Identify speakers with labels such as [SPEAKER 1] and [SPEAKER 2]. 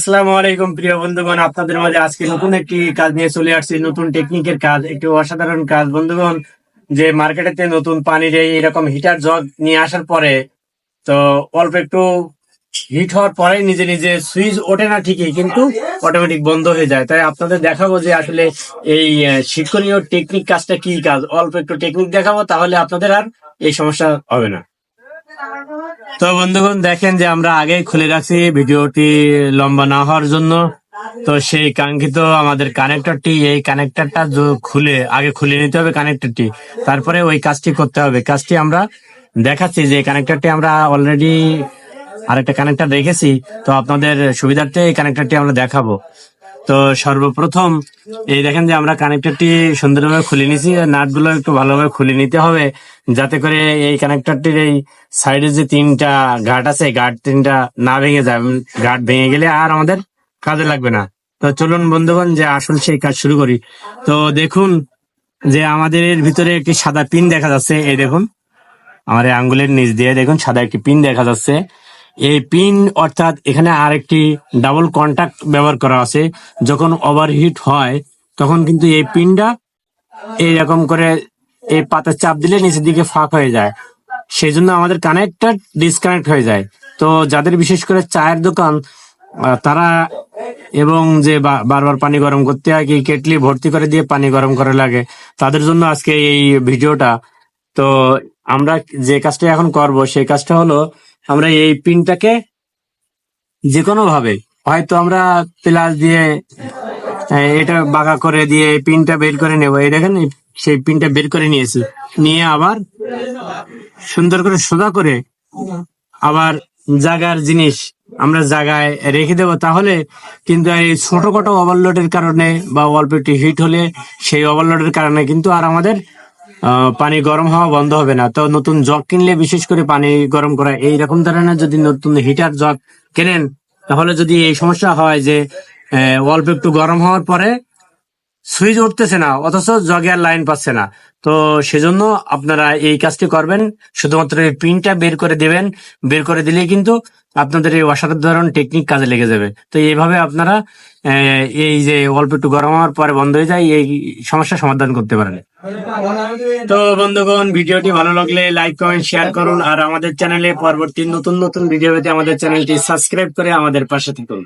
[SPEAKER 1] আসসালামু আলাইকুম প্রিয় বন্ধুগণ, আপনাদের মাঝে আজকে নতুন একটি কাজ নিয়ে চলে আসছি। নতুন টেকনিকের কাজ, একটি অসাধারণ কাজ বন্ধুগণ। যে মার্কেটেতে নতুন পানির এরকম হিটার জগ নিয়ে আসার পরে তো অল্প একটু হিট হওয়ার পরে নিজে নিজে সুইচ ওঠে না ঠিকই, কিন্তু অটোমেটিক বন্ধ হয়ে যায়। তাই আপনাদের দেখাবো যে আসলে এই শিক্ষণীয় টেকনিক কাজটা কি কাজ। অল্প একটু টেকনিক দেখাবো, তাহলে আপনাদের আর এই সমস্যা হবে না। তো বন্ধুগণ দেখেন যে আমরা আগে খুলে রাখছি ভিডিওটি লম্বা না হওয়ার জন্য। তো সেই কাঙ্ক্ষিত আমাদের কানেক্টরটি, এই কানেক্টরটা খুলে আগে খুলে নিতে হবে কানেক্টরটি, তারপরে ওই কাজটি করতে হবে। কাজটি আমরা দেখাচ্ছি যে কানেক্টরটি আমরা অলরেডি আরেকটা কানেক্টর রেখেছি, তো আপনাদের সুবিধার্থে এই কানেক্টরটি আমরা দেখাবো। তো সর্বপ্রথম এই দেখেন যে আমরা কানেক্টরটি সুন্দরভাবে খুলে নিছি। নাটগুলো একটু ভালোভাবে খুলে নিতে হবে, যাতে করে এই কানেক্টরটির এই সাইডে যে তিনটা গাঁট আছে, গাঁট তিনটা না ভেঙে যায়। গাঁট ভেঙে গেলে আর আমাদের কাজে লাগবে না। তো চলুন বন্ধুগণ যে আসল সেই কাজ শুরু করি। তো দেখুন যে আমাদের এর ভিতরে একটি সাদা পিন দেখা যাচ্ছে। এই দেখুন আমার এই আঙ্গুলের নিচ দিয়ে দেখুন সাদা একটি পিন দেখা যাচ্ছে। এই পিন অর্থাৎ এখানে আরেকটি ডাবল কন্টাক্ট ব্যবহার করা আছে। যখন ওভারহিট হয় তখন কিন্তু এই পিনটা এইরকম করে এই পাতা চাপ দিলে নিচের দিকে ফাঁক হয়ে যায়, সেই জন্য আমাদের কানেক্টর ডিসকানেক্ট হয়ে যায়। তো যাদের বিশেষ করে চায়ের দোকান তারা এবং যে বারবার পানি গরম করতে হয়, কি কেটলি ভর্তি করে দিয়ে পানি গরম করে লাগে, তাদের জন্য আজকে এই ভিডিওটা। তো আমরা যে কাজটা এখন করব সেই কাজটা হলো, আমরা এই পিনটাকে যে কোনো ভাবে, হয়তো আমরা প্লাস দিয়ে এটা বাঁকা করে দিয়ে পিনটা বের করে নেবো। এই দেখেন সেই পিনটা বের করে নিয়েছি, নিয়ে আবার সুন্দর করে সোজা করে আবার জায়গার জিনিস আমরা জায়গায় রেখে দেবো। তাহলে কিন্তু এই ছোটখাটো ওভারলোডের কারণে বা অল্প একটু হিট হলে সেই ওভারলোডের কারণে কিন্তু আর আমাদের পানি গরম হওয়া বন্ধ হবে না। তো নতুন জগ কিনলে বিশেষ করে পানি গরম করা এইরকম ধরনের যদি নতুন হিটার জগ কেনেন, তাহলে যদি এই সমস্যা হয় যে অল্প একটু গরম হওয়ার পরে সুইচ উঠতেছে না, অথচ জগে আর লাইন পাচ্ছে না, তো সেজন্য আপনারা এই কাজটি করবেন। শুধুমাত্র এই পিনটা বের করে দেবেন, বের করে দিলেই কিন্তু আপনাদের এই অসাধারণ টেকনিক কাজে লেগে যাবে। তো এইভাবে আপনারা এই যে অল্প একটু গরম হওয়ার পরে বন্ধ হয়ে যায় এই সমস্যার সমাধান করতে পারেন। তো বন্ধুগণ, ভিডিওটি ভালো লাগলে লাইক কমেন্ট শেয়ার করুন, আর আমাদের চ্যানেলে পরবর্তী নতুন নতুন ভিডিও পেতে আমাদের চ্যানেলটি সাবস্ক্রাইব করে আমাদের পাশে থাকুন।